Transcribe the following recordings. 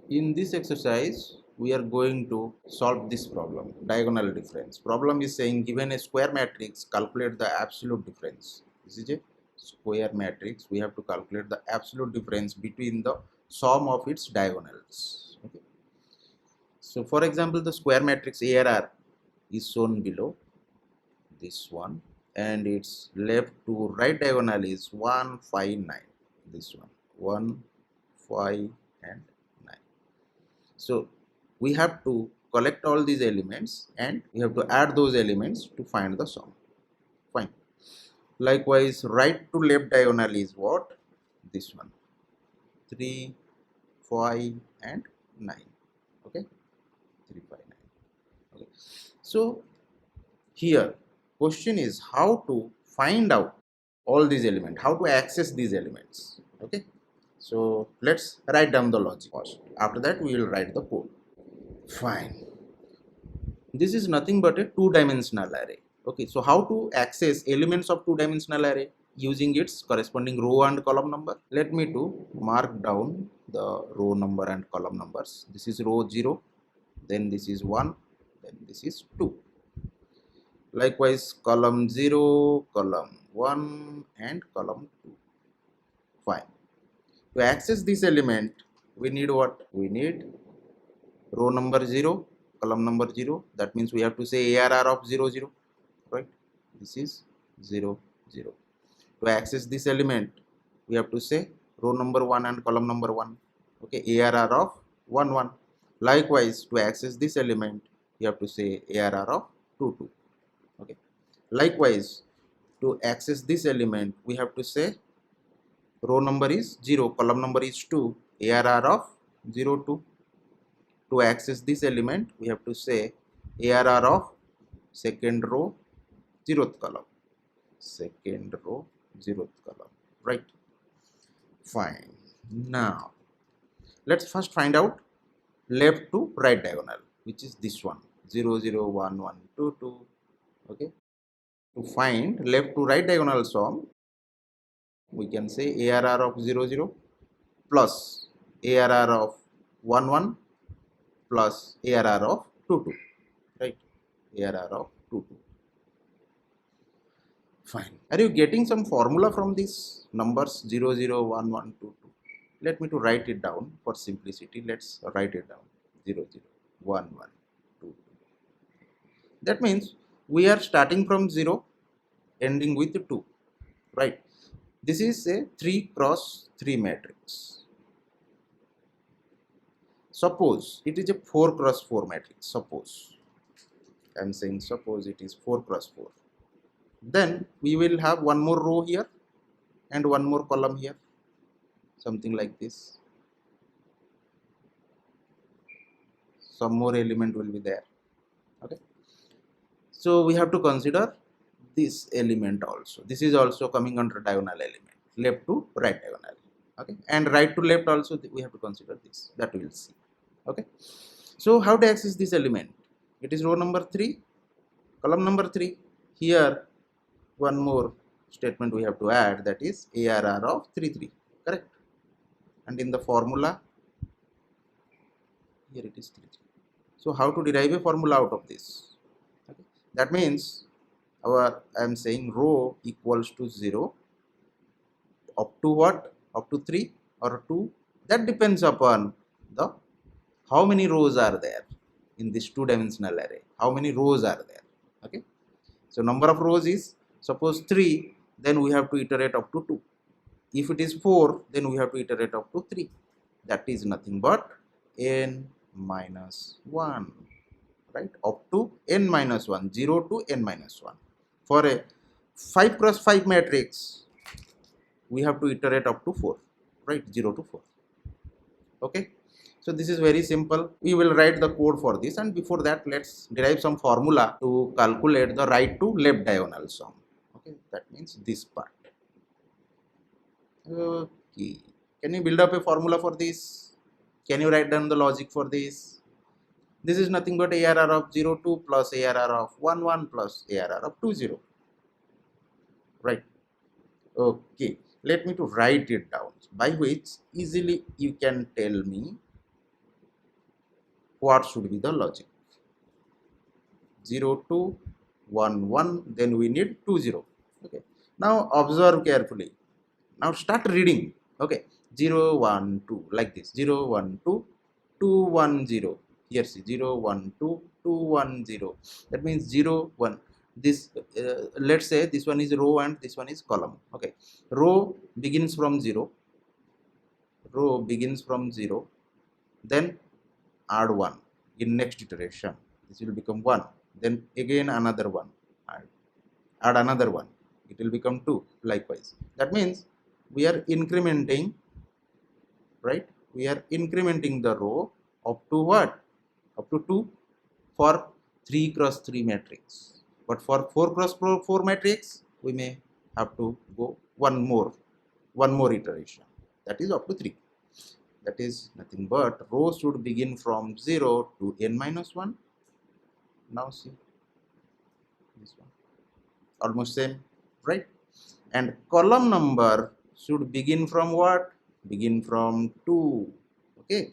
In this exercise, we are going to solve this problem, diagonal difference. Problem is saying given a square matrix, calculate the absolute difference. This is a square matrix. We have to calculate the absolute difference between the sum of its diagonals. Okay. So, for example, the square matrix ARR is shown below this one, and its left to right diagonal is 1, 5, 9. This one 1, 5, and 9. So we have to collect all these elements and we have to add those elements to find the sum. Fine. Likewise, right to left diagonal is what? This one 3, 5, and 9. Okay, 3, 5, 9. Okay. So here question is how to find out all these elements, how to access these elements. Okay, so let's write down the logic first. After that we will write the code. Fine. This is nothing but a two-dimensional array. Okay, so how to access elements of two-dimensional array? Using its corresponding row and column number. Let me to mark down the row number and column numbers. This is row 0, then this is 1, then this is 2. Likewise, column 0, column 1, and column 2. Fine. To access this element, we need what? We need row number 0, column number 0. That means we have to say ARR of 0, 0. Right? This is 0, 0. To access this element, we have to say row number 1 and column number 1. Okay, ARR of 1, 1. Likewise, to access this element, you have to say ARR of 2, 2. Okay. Likewise, to access this element, we have to say row number is 0, column number is 2, ARR of 0, 2. To access this element, we have to say ARR of second row, 0th column. Second row, 0th column. Right? Fine. Now, let's first find out left to right diagonal, which is this one 0, 0, 1, 1, 2, 2. Okay. To find left to right diagonal sum, we can say ARR of 0, 0 plus ARR of 1, 1 plus ARR of 2, 2. Right? ARR of 2, 2. Fine. Are you getting some formula from these numbers 0, 0, 1, 1, 2, 2? Let me to write it down for simplicity. Let's write it down 0, 0, 1, 1, 2, 2. That means we are starting from 0, ending with 2. Right? This is a 3 cross 3 matrix. Suppose it is a 4 cross 4 matrix. Suppose I am saying suppose it is 4 cross 4. Then we will have one more row here and one more column here, something like this. Some more element will be there. Okay, so we have to consider this element also. This is also coming under diagonal element, left to right diagonal. Okay, and right to left also we have to consider this, that we will see. Okay, so how to access this element? It is row number 3, column number 3. Here one more statement we have to add, that is ARR of 3, 3. Correct? And in the formula, here it is 3, 3. So how to derive a formula out of this? Okay. That means I am saying row equals to 0 up to what? Up to 3 or 2. That depends upon the how many rows are there in this two-dimensional array. How many rows are there? Okay. So number of rows is suppose 3, then we have to iterate up to 2. If it is 4, then we have to iterate up to 3. That is nothing but n minus 1, right? Up to n minus 1, 0 to n minus 1. For a 5 cross 5 matrix, we have to iterate up to 4, right? 0 to 4. Okay. So this is very simple. We will write the code for this, and before that, let's derive some formula to calculate the right to left diagonal sum. Okay, that means this part. Okay, can you build up a formula for this? Can you write down the logic for this? This is nothing but ARR of 0, 2 plus ARR of 1, 1 plus ARR of 2, 0. Right? Okay, let me to write it down, by which easily you can tell me what should be the logic? 0 2 1 1, then we need 2 0. Okay, now observe carefully. Now start reading. Okay, 0 1 2 like this, 0 1 2 2 1 0. Here see 0 1 2 2 1 0. That means 0 1. This let's say this one is row and this one is column. Okay, row begins from 0, then add 1 in next iteration. This will become 1, then again another 1, add another 1, it will become 2, likewise. That means we are incrementing, right? We are incrementing the row up to what? Up to 2 for 3 cross 3 matrix. But for 4 cross 4 matrix, we may have to go one more iteration. That is up to 3. That is nothing but row should begin from 0 to n minus 1. Now see this one, almost same, right? And column number should begin from what? Begin from 2. Okay,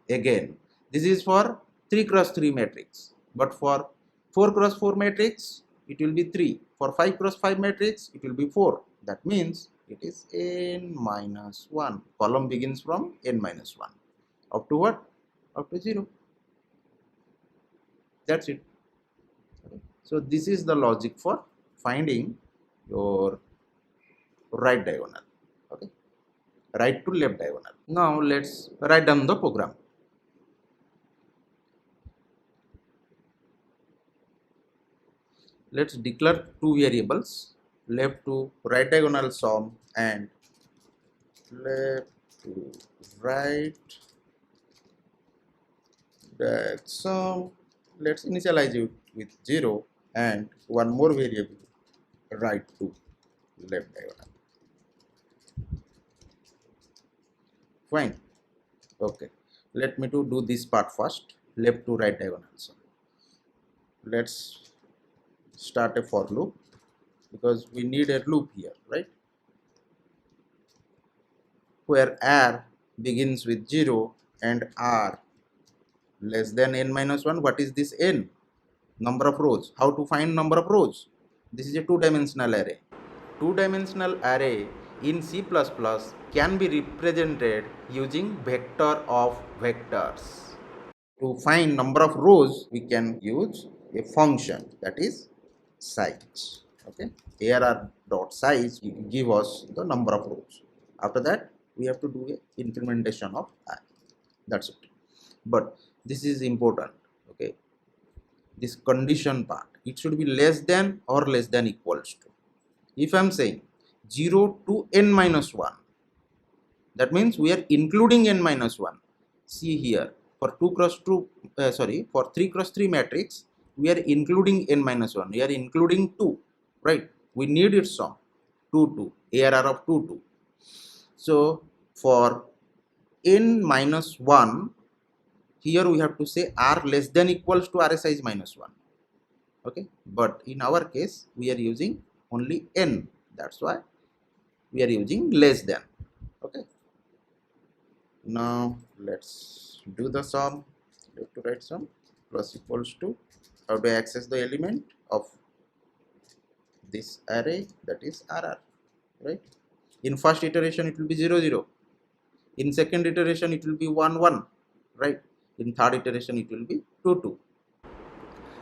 again this is for 3 cross 3 matrix, but for 4 cross 4 matrix it will be 3. For 5 cross 5 matrix it will be 4. That means it is n minus 1. Column begins from n minus 1 up to what? Up to 0. That's it. Okay. So this is the logic for finding your right diagonal. Okay, right to left diagonal. Now let's write down the program. Let's declare two variables, left to right diagonal sum and left to right diag sum. Let's initialize it with 0 and one more variable, right to left diagonal. Fine. Okay, let me to do this part first, left to right diagonal sum. Let's start a for loop because we need a loop here, right? Where r begins with 0 and r less than n minus 1. What is this n? Number of rows. How to find number of rows? This is a two-dimensional array. Two-dimensional array in C++ can be represented using vector of vectors. To find number of rows, we can use a function, that is size. Okay, arr dot size give us the number of rows. After that, we have to do a incrementation of I. That's it. But this is important. Okay, this condition part, it should be less than or less than equals to. If I am saying 0 to n minus 1, that means we are including n minus 1. See here, for 2 cross 2, for 3 cross 3 matrix, we are including n minus 1. We are including 2, right? We need its sum, 2, 2, ARR of 2, 2. So for n minus 1, here we have to say r less than equals to r size minus 1. Okay, but in our case, we are using only n. That's why we are using less than. Okay. Now let's do the sum. Left to right sum plus equals to, how to access the element of this array, that is RR, right? In first iteration it will be 0 0. In second iteration it will be 1 1, right? In third iteration it will be 2 2.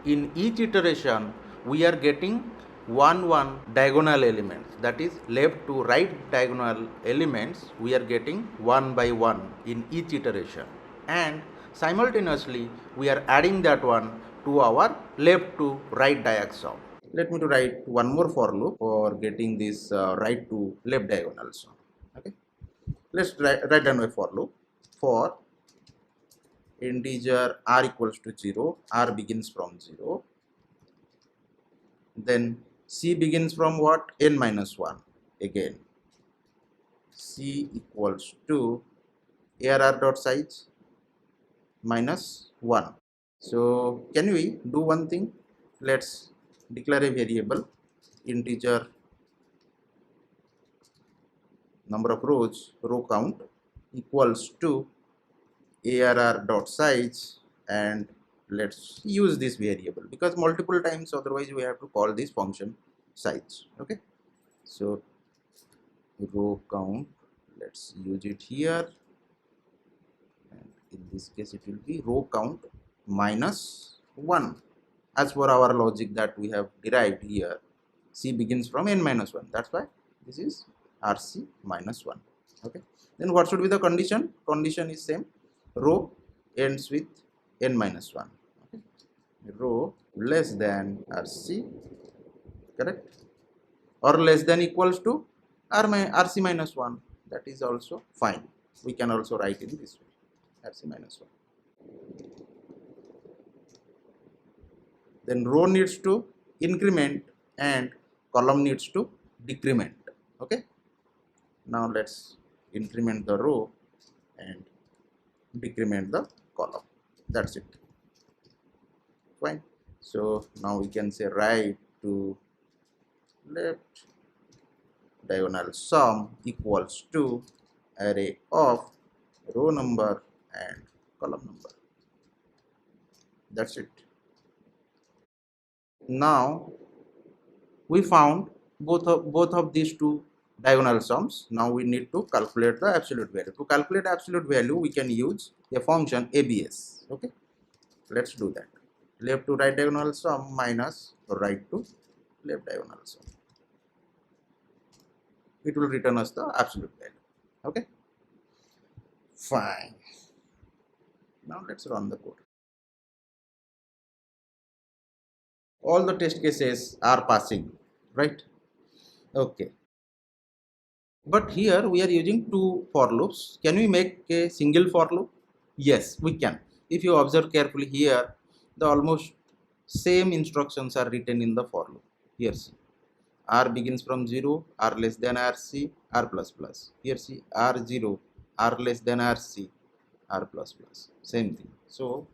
In each iteration we are getting 1 1 diagonal elements, that is left to right diagonal elements we are getting 1 by 1 in each iteration, and simultaneously we are adding that one to our left to right diag sum. Let me to write one more for loop for getting this right to left diagonal sum. Okay, let's write down a for loop. For integer r equals to 0, r begins from 0, then c begins from what? N minus 1. Again, c equals to arr dot size minus 1. So can we do one thing? Let's declare a variable, integer number of rows, row count equals to arr dot size and let's use this variable because multiple times otherwise we have to call this function size. Okay, so row count, let's use it here, and in this case it will be row count minus 1 as per our logic that we have derived here. C begins from n minus 1, that's why this is RC minus 1. Okay, then what should be the condition? Condition is same, row ends with n minus 1. Okay, row less than RC, correct, or less than equals to RC minus 1, that is also fine. We can also write in this way, RC minus 1. Then row needs to increment and column needs to decrement. Okay, now let's increment the row and decrement the column, that's it, fine. So now we can say right to left diagonal sum equals to array of row number and column number, that's it. Now we found both of these two diagonal sums. Now we need to calculate the absolute value. To calculate absolute value, we can use a function ABS. Okay, let's do that. Left to right diagonal sum minus right to left diagonal sum. It will return us the absolute value. Okay, fine. Now let's run the code. All the test cases are passing, right? Okay. But here we are using two for loops. Can we make a single for loop? Yes, we can. If you observe carefully here, the almost same instructions are written in the for loop. Here see, R begins from 0, R less than RC, R plus plus. Here see, R0, R less than RC, R plus plus. Same thing. So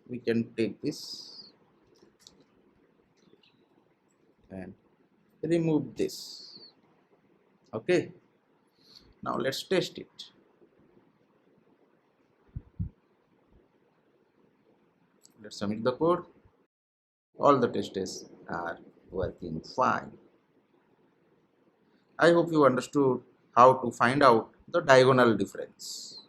we can take this and remove this. Okay, now let's test it. Let's submit the code. All the tests are working fine. I hope you understood how to find out the diagonal difference.